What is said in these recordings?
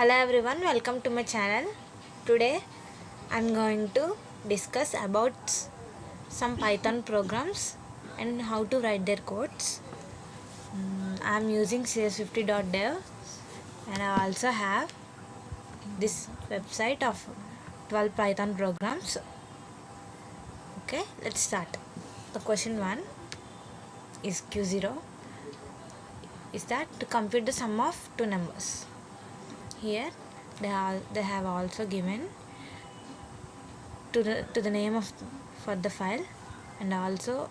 Hello everyone, welcome to my channel. Today I'm going to discuss about some Python programs and how to write their codes. I'm using cs50.dev and I also have this website of 12 Python programs. Okay, let's start. The question 1 is Q0 is that to compute the sum of two numbers. Here they have also given to the name of for the file and also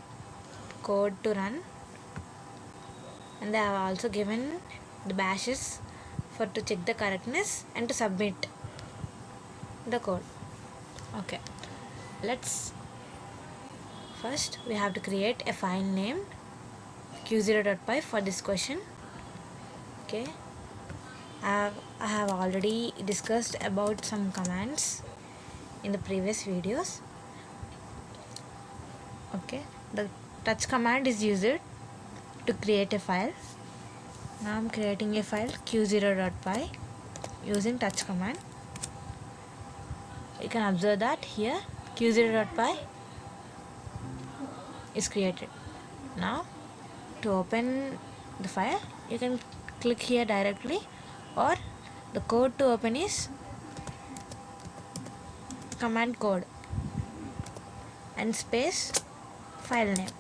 code to run, and they have also given the bashes for to check the correctness and to submit the code. Okay, let's first we have to create a file named q0.py for this question. Okay, I have already discussed about some commands in the previous videos. Okay, the touch command is used to create a file. Now I'm creating a file q0.py using touch command. You can observe that here q0.py is created. Now to open the file you can click here directly, or the code to open is command code and space file name.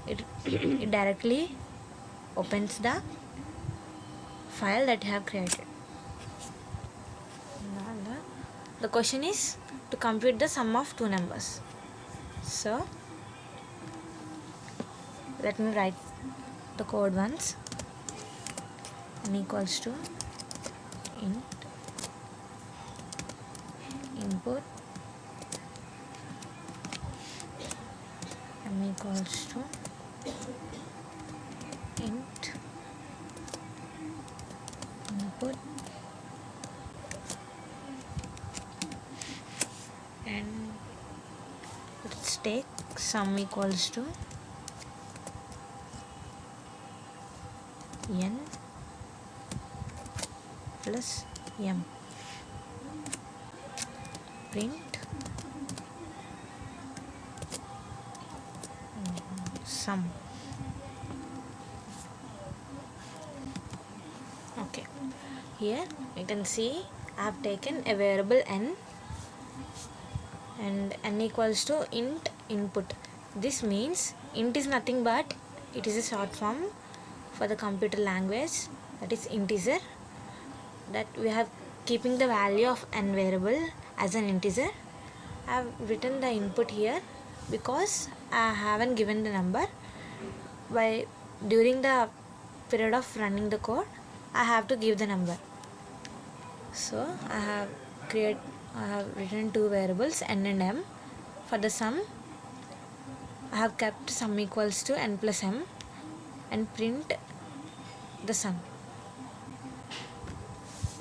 It directly opens the file that you have created. Now the question is to compute the sum of two numbers. So let me write the code once. N equals to int input m equals to int input and let's take sum equals to n plus m. Print sum. Okay, here you can see I have taken a variable n and n equals to int input. This means int is nothing but it is a short form for the computer language, that is integer, that we have keeping the value of n variable as an integer. I have written the input here because I haven't given the number. By during the period of running the code I have to give the number. So I have written two variables n and m. For the sum I have kept sum equals to n plus m and print the sum.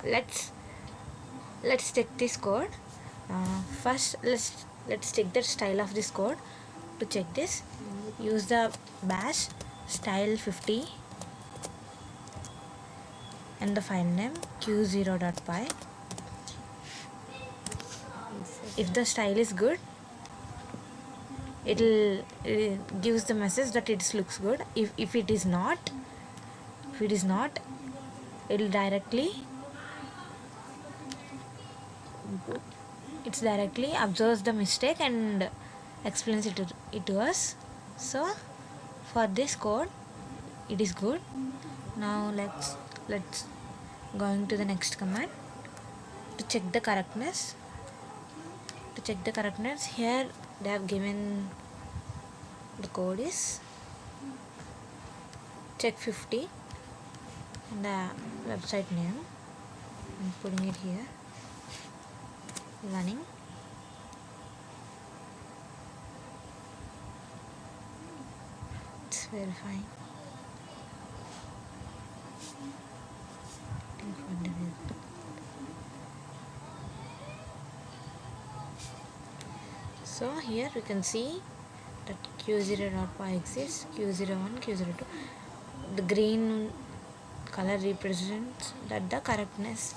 Let's check this code. First let's check the style of this code. To check this, use the bash style50 and the file name q0.py. If the style is good, it gives the message that it looks good. If it is not, it will directly observes the mistake and explains it to us. So for this code it is good. Now let's going to the next command to check the correctness. Here they have given the code is check50 and the website name. I'm putting it here, running. It's verifying. So here you can see that q0.py exists, q01, q02. The green color represents that the correctness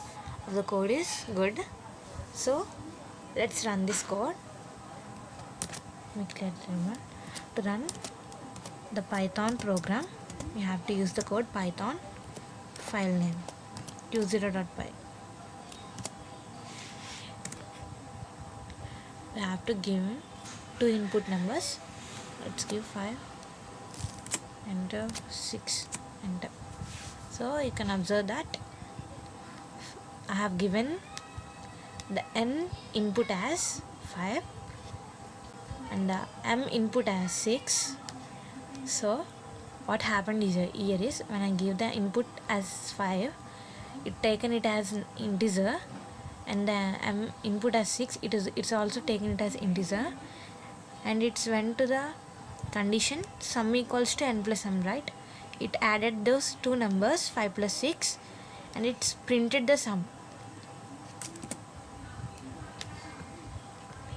of the code is good. So let's run this code. To run the Python program, you have to use the code Python file name 20.py. We have to give two input numbers. Let's give 5, enter, 6, enter. So you can observe that I have given the n input as 5 and the m input as 6. So what happened is here is when I give the input as 5, it taken it as an integer, and the m input as 6, it's also taken it as integer, and it's went to the condition sum equals to n plus m, right? It added those two numbers 5 plus 6 and it's printed the sum.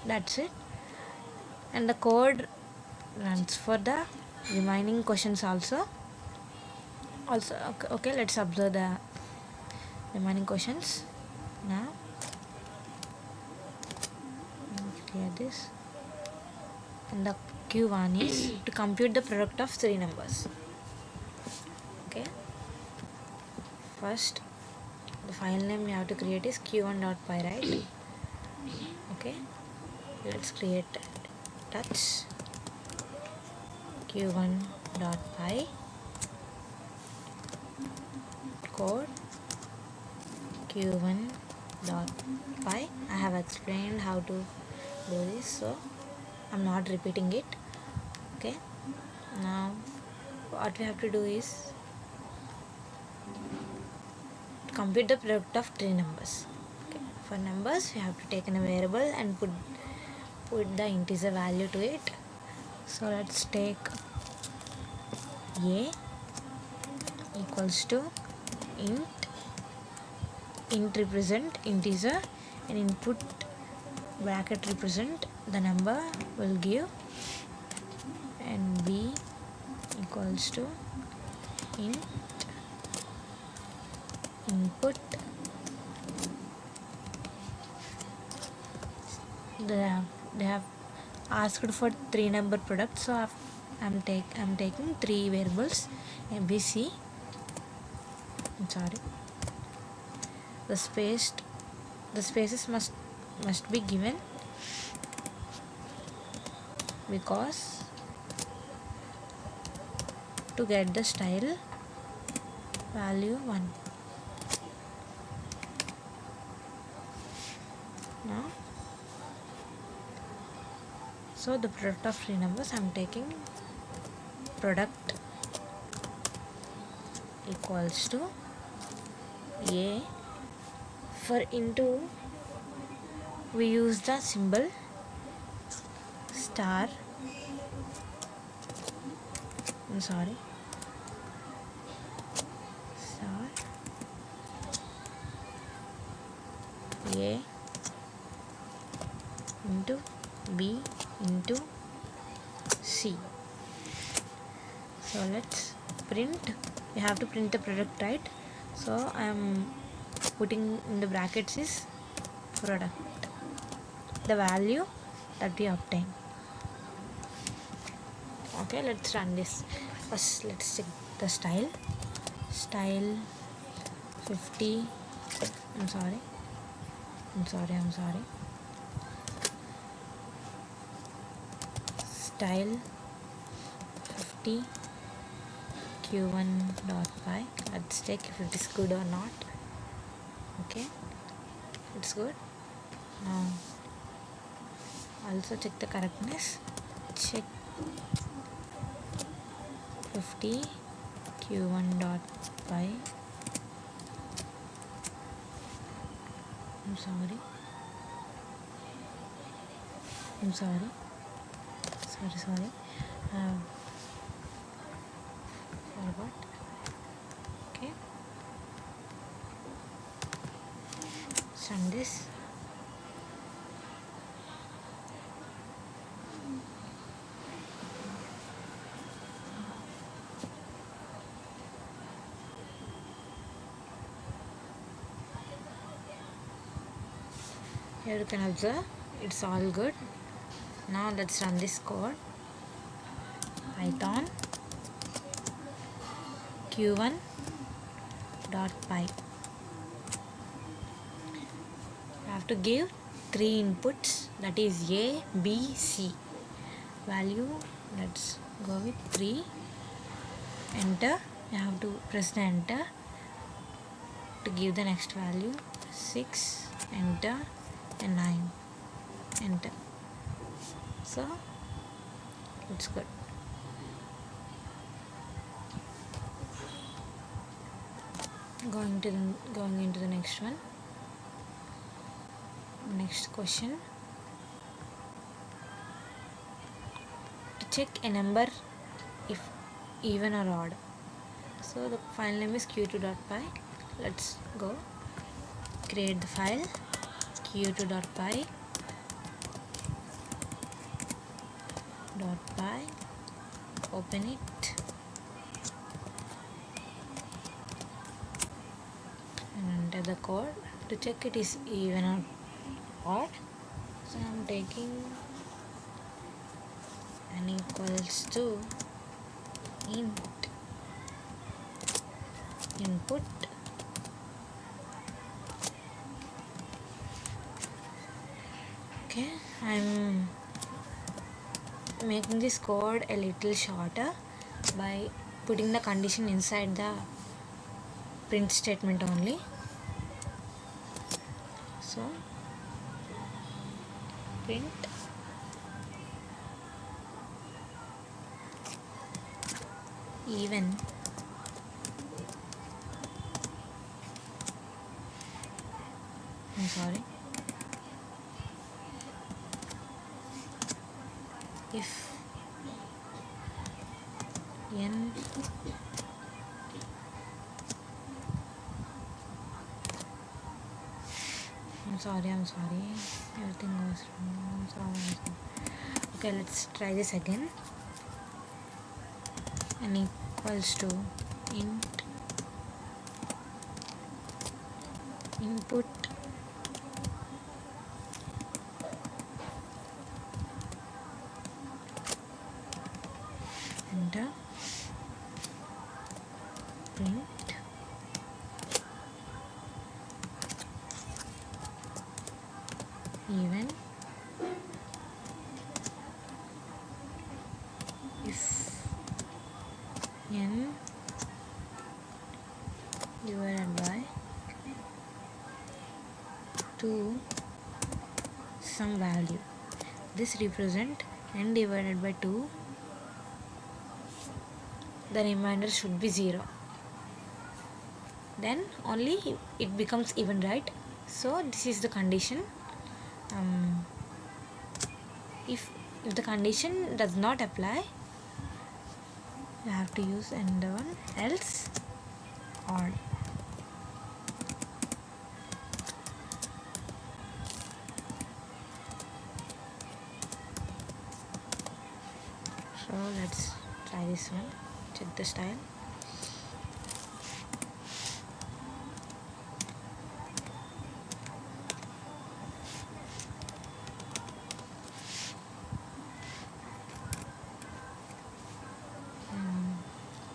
That's it. And the code runs for the remaining questions also. Okay, let's observe the remaining questions now. Clear this. And the Q1 is to compute the product of three numbers. Okay, first the file name we have to create is q1.py, right? Okay, let's create touch q1.py code q1.py. I have explained how to do this, so I'm not repeating it. Okay, now what we have to do is compute the product of three numbers. Okay. For numbers, we have to take in a variable and put the integer value to it. So let's take a equals to int represent integer, and input bracket represent the number will give, and b equals to int input. They have asked for three number product, so I'm taking three variables a, b, c. I'm sorry, the spaces must be given because to get the style value 1. Now, so the product of three numbers, I'm taking product equals to a. For into, we use the symbol star. I'm sorry, star a into b into c. So let's print. We have to print the product, right? So I am putting in the brackets is product, the value that we obtain. Okay, let's run this. First let's check the style 50. I'm sorry, style 50 q1.py. Let's check if it is good or not. Okay, it's good. Now also check the correctness. Check 50 q1.py. I'm sorry. Forgot. Okay, send this. Here you can observe it's all good. Now let's run this code. Python q1 dot py. You have to give 3 inputs, that is A, B, C. Value, let's go with 3. Enter. You have to press the enter to give the next value. 6, enter, and 9, enter. So it's good. Going into the next one. Next question. To check a number if even or odd. So the file name is q2.py. Let's go. Create the file q2.py. Open it and enter the code to check it is even or odd. So I'm taking n equals to int input okay. I'm making this code a little shorter by putting the condition inside the print statement only. So print even I'm sorry if n I'm sorry everything goes wrong. I'm sorry. Okay, let's try this again. N equals to int input enter print even if n divided by 2 some value. This represent n divided by 2. The remainder should be 0. Then only it becomes even, right? So this is the condition. If the condition does not apply, you have to use another one, else odd. So let's try this one. Check the style.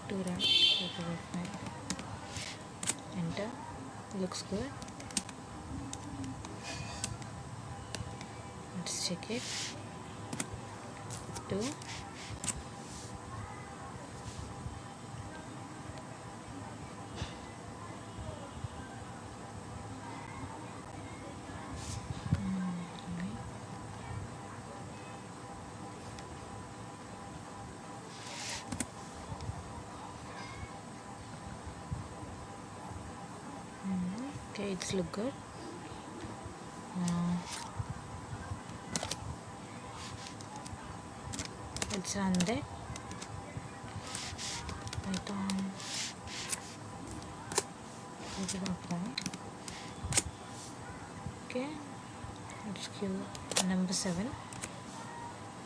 To run, enter. Looks good. Let's check it. 2. Okay, it's look good. Now let's run that. Python okay, let's give number 7.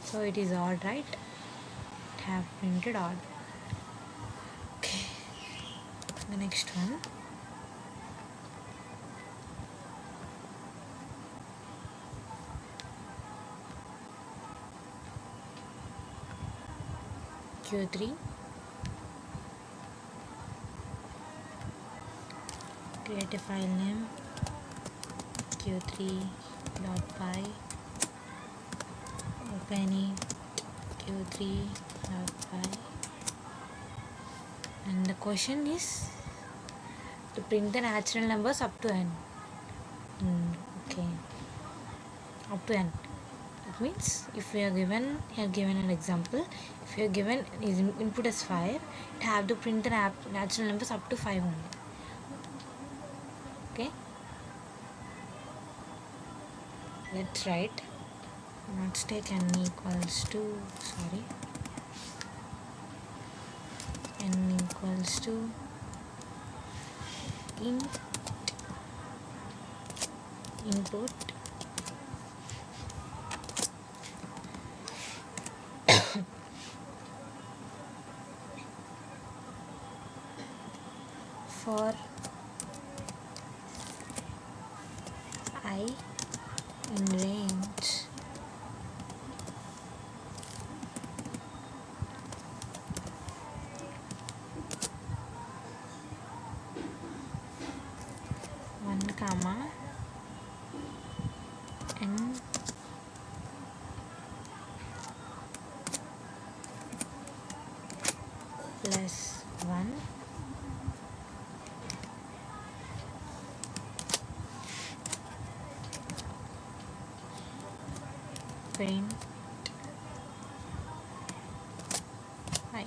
So it is odd, right? It have printed odd. Okay, the next one. q3, create a file name q3.py, open it q3.py, and the question is to print the natural numbers up to n. Okay, up to n. It means if we are given here, given an example, if you are given is input as 5, it have to print the natural numbers up to 5 only. Okay, let's write. Let's take n equals to n equals to input for I in range one comma n plus 1 print I.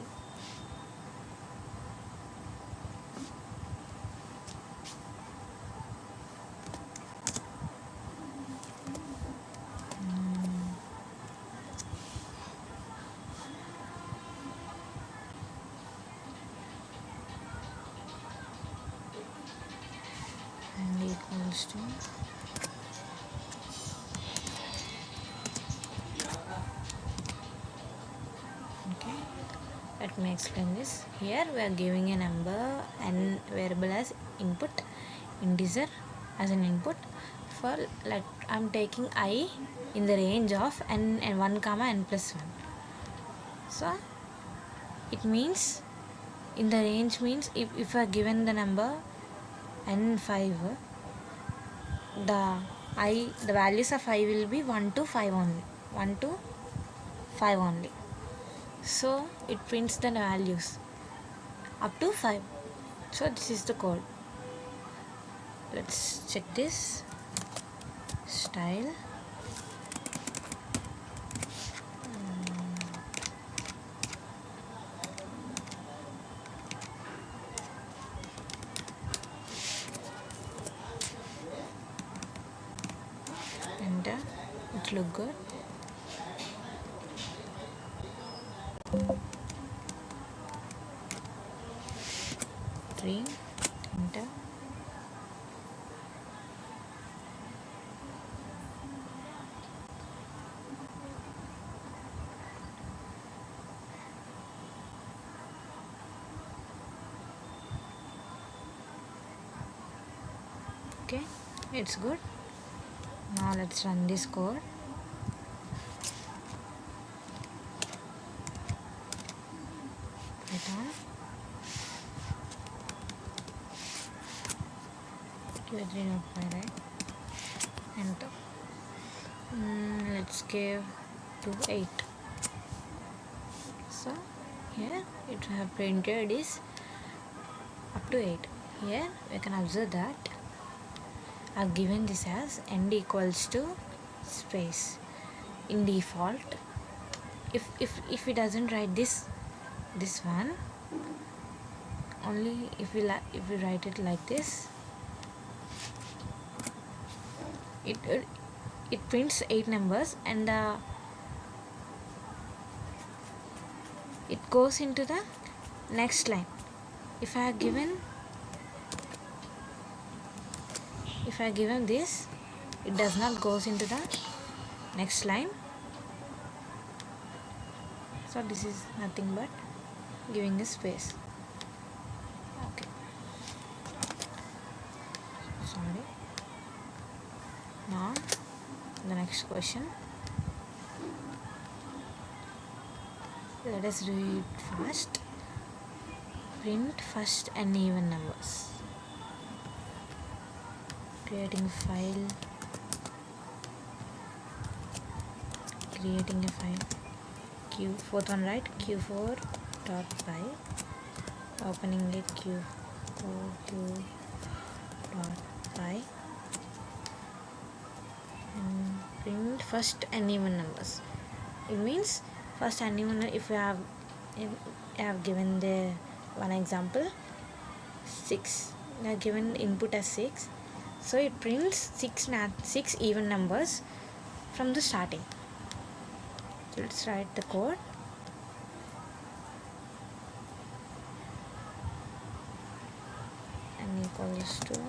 And equals to okay. Let me explain this. Here we are giving a number and variable as input, integer as an input. For like I'm taking I in the range of n and 1 comma n plus 1. So it means in the range means if I given the number n5, the values of I will be 1 to 5 only. 1 to 5 only. So it prints the values up to 5. So this is the code. Let's check this. Style. Enter. It look good. Enter. Okay, it's good. Now let's run this code. Python q3.py, right? Enter. Let's give to 8. So here it have printed is up to 8. Here we can observe that I've given this as end equals to space in default. If it doesn't write this one, only if we write it like this, it prints 8 numbers and it goes into the next line. If I given this, it does not goes into the next line. So this is nothing but giving a space. Okay, sorry. Now the next question. Let us do it fast. Print first and even numbers. Creating a file. Fourth one, right? q4 dot py. Opening it, q4 dot py. And print first and even numbers. It means first and even. If I have given the one example 6, I have given input as 6, so it prints 6 even numbers from the starting. So let's write the code. N equals to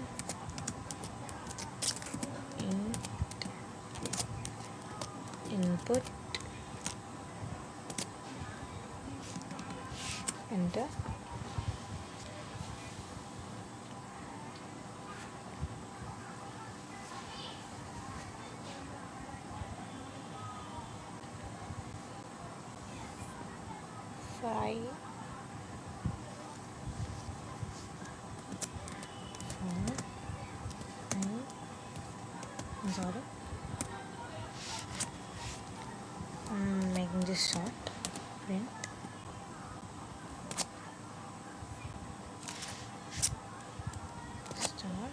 input, enter. Five, 4, 9. I'm sorry. I'm making this short. Print. Start.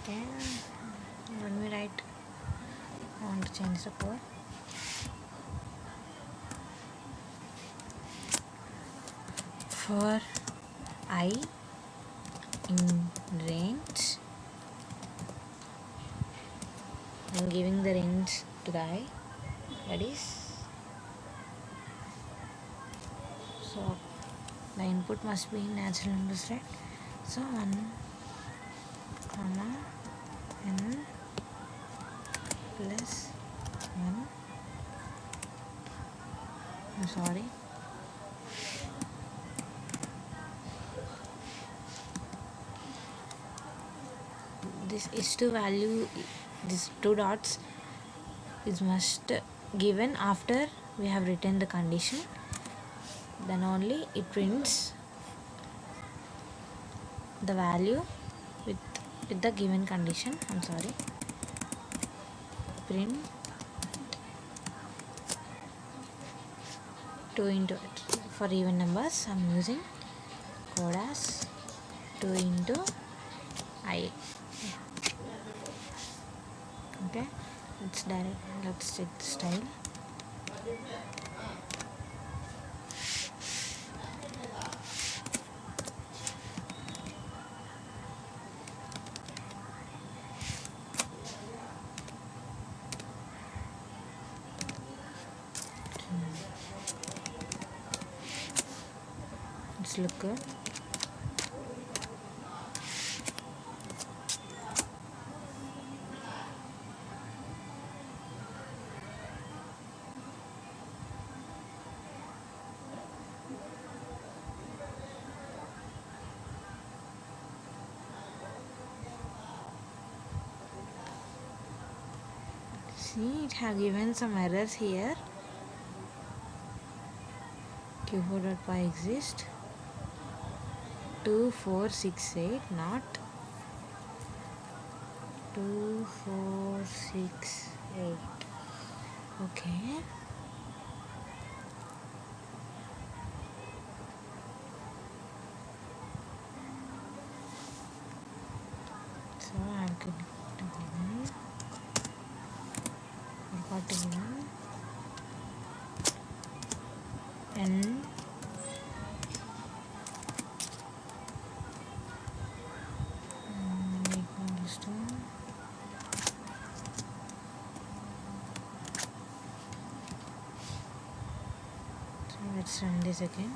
Okay, when we write, I want to change the code. For I in range, I'm giving the range to the I, that is, so the input must be natural numbers, right? So 1, comma, n plus 1. I'm sorry. This is to value, these 2 dots is must given after we have written the condition, then only it prints the value with the given condition. I'm sorry. Print 2 into it. For even numbers, I'm using code as 2 into I. Okay, let's check the style. It's look good. See, it have given some errors here. q4.py exists 2468, not 2468. Okay. So I'm going to n equals to let's run this again.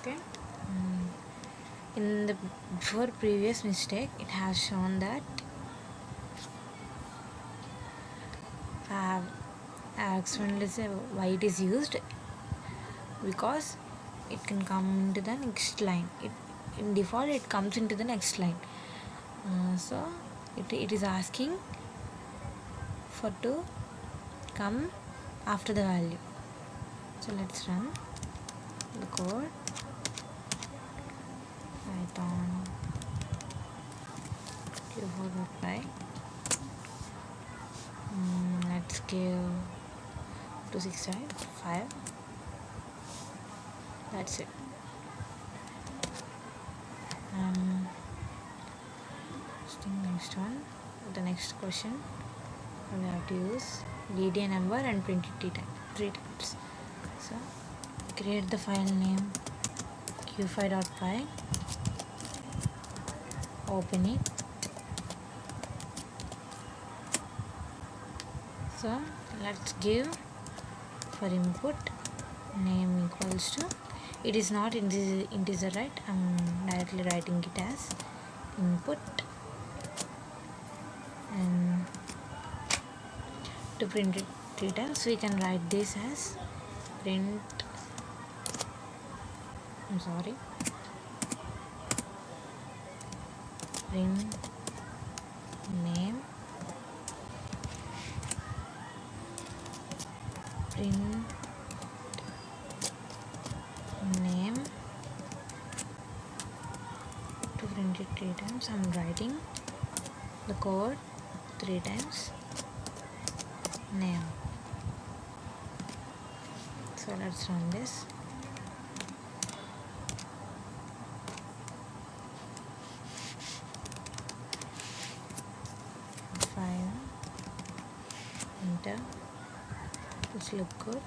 Okay. In the before previous mistake, it has shown that I have explained why it is used, because it can come into the next line. In default it comes into the next line. So it is asking for to come after the value. So let's run the code. Python q4.py. Let's give 265. That's it. Next one, the next question, we have to use DDA number and print it three times. So create the file name q5.py, open it. So let's give for input name equals to, it is not integer, right? I'm directly writing it as input, and to print it three times we can write this as print name, print name. To print it three times, I'm writing the code three times, name. So let's run this. File, enter. It's look good.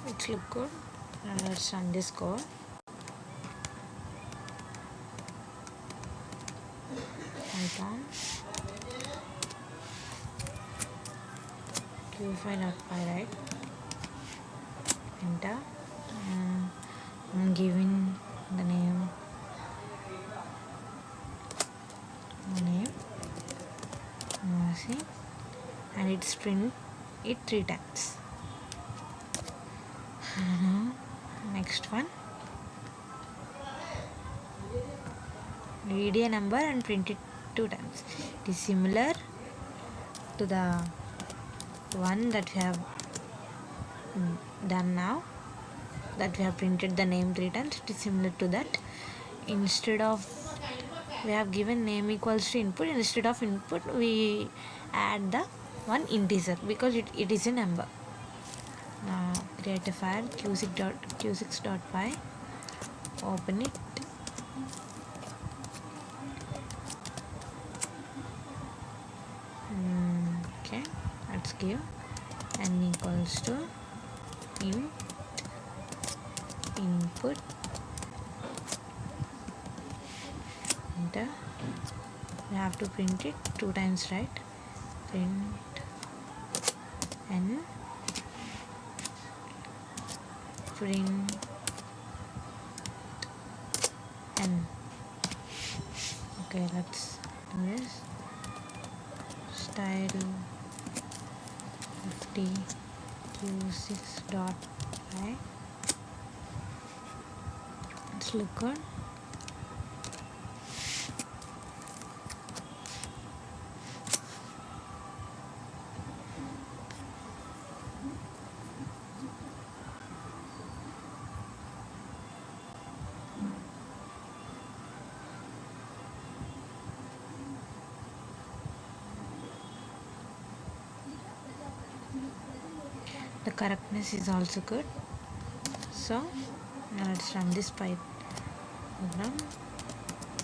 It look good. Now let's run this code. Python q5.py, right? Enter. I'm giving the name see, and it's print it three times. Next one, read a number and print it two times. It is similar to the one that we have done now, that we have printed the name three times. It is similar to that. Instead of we have given name equals to input, instead of input we add the one integer because it is a number. Now create a file q6.py, open it. Okay, let's give n equals to input, enter. We have to print it two times, right? Print n, print n. Okay, let's do this. Style 50 q6.py. It's look good. The correctness is also good. So now let's run this program.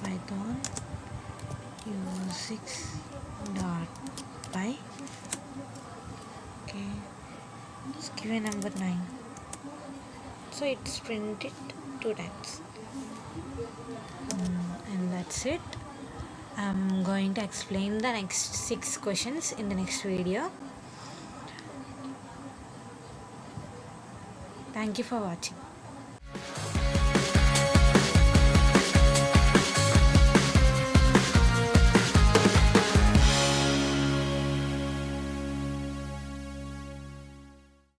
Python u6.py. Okay, let's give a number 9. So it's printed 2 times. And that's it. I'm going to explain the next 6 questions in the next video. Thank you for watching.